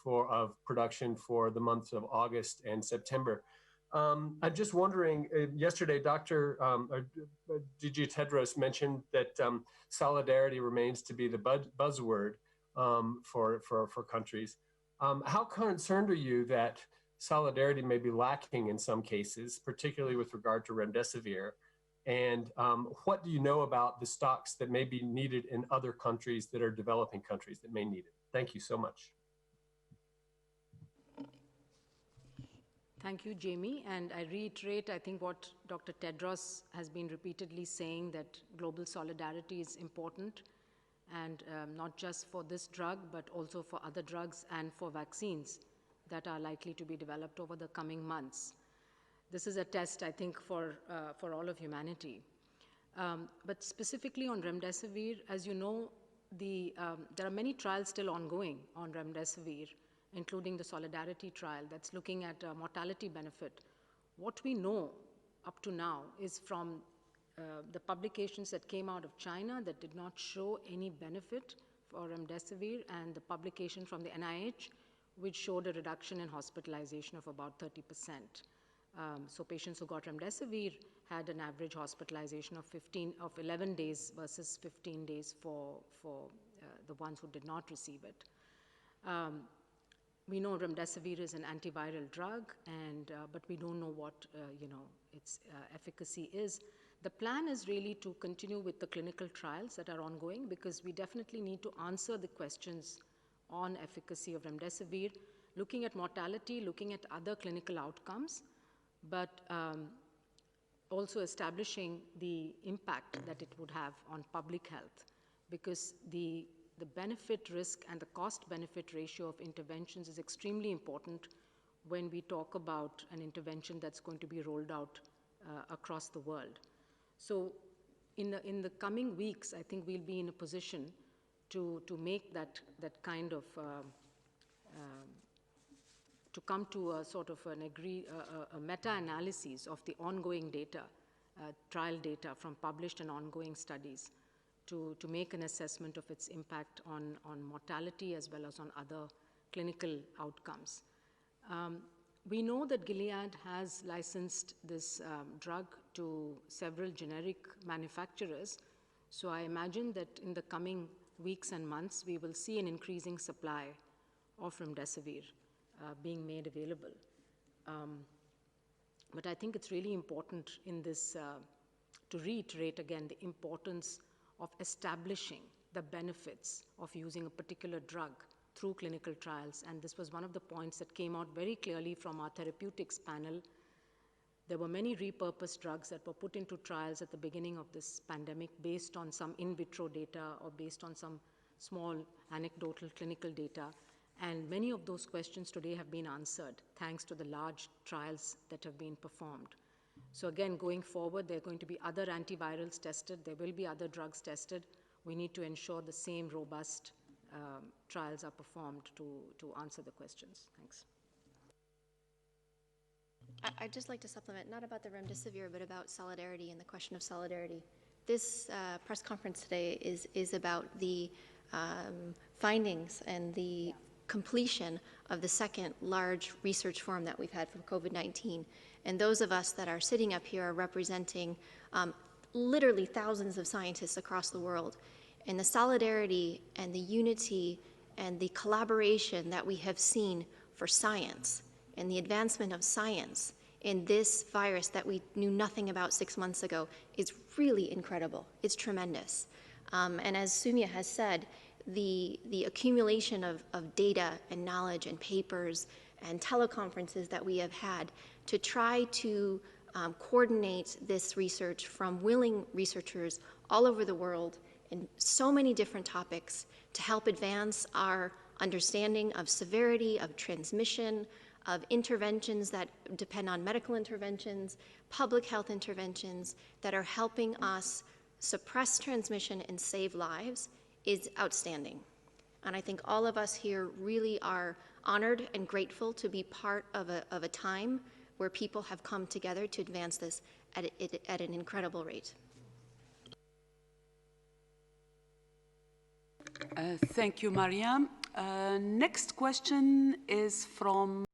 of production for the months of August and September. I'm just wondering, yesterday, DG Tedros mentioned that solidarity remains to be the buzzword for countries. How concerned are you that solidarity may be lacking in some cases, particularly with regard to remdesivir? And what do you know about the stocks that may be needed in other countries that are developing countries that may need it? Thank you so much. Thank you, Jamie. And I reiterate, I think what Dr. Tedros has been repeatedly saying, that global solidarity is important, and not just for this drug, but also for other drugs and for vaccines that are likely to be developed over the coming months. This is a test, I think, for all of humanity. But specifically on remdesivir, as you know, there are many trials still ongoing on remdesivir, including the Solidarity trial that's looking at mortality benefit. What we know up to now is from the publications that came out of China that did not show any benefit for remdesivir, and the publication from the NIH, which showed a reduction in hospitalization of about 30%. So patients who got remdesivir had an average hospitalization of 11 days versus 15 days for the ones who did not receive it. We know remdesivir is an antiviral drug, but we don't know what its efficacy is. The plan is really to continue with the clinical trials that are ongoing, because we definitely need to answer the questions on efficacy of remdesivir, looking at mortality, looking at other clinical outcomes, but also establishing the impact that it would have on public health, because the benefit risk and the cost benefit ratio of interventions is extremely important when we talk about an intervention that's going to be rolled out across the world. So in the coming weeks, I think we'll be in a position to make that kind of to come to a sort of a meta-analysis of the ongoing data, trial data from published and ongoing studies, to make an assessment of its impact on mortality as well as on other clinical outcomes. We know that Gilead has licensed this drug to several generic manufacturers, so I imagine that in the coming weeks and months, we will see an increasing supply of remdesivir being made available. But I think it's really important in this to reiterate again the importance of establishing the benefits of using a particular drug through clinical trials. And this was one of the points that came out very clearly from our therapeutics panel. There were many repurposed drugs that were put into trials at the beginning of this pandemic based on some in vitro data or based on some small anecdotal clinical data. And many of those questions today have been answered thanks to the large trials that have been performed. So again, going forward, there are going to be other antivirals tested. There will be other drugs tested. We need to ensure the same robust trials are performed to answer the questions. Thanks. I'd just like to supplement, not about the remdesivir, but about solidarity and the question of solidarity. This press conference today is about the findings and the completion of the second large research forum that we've had from COVID-19. And those of us that are sitting up here are representing literally thousands of scientists across the world. And the solidarity and the unity and the collaboration that we have seen for science and the advancement of science in this virus that we knew nothing about 6 months ago is really incredible. It's tremendous. And as Soumya has said, the accumulation of data and knowledge and papers and teleconferences that we have had to try to coordinate this research from willing researchers all over the world in so many different topics to help advance our understanding of severity, of transmission, of interventions that depend on medical interventions, public health interventions that are helping us suppress transmission and save lives is outstanding. And I think all of us here really are honored and grateful to be part of a time where people have come together to advance this at an incredible rate. Thank you, Mariam. Next question is from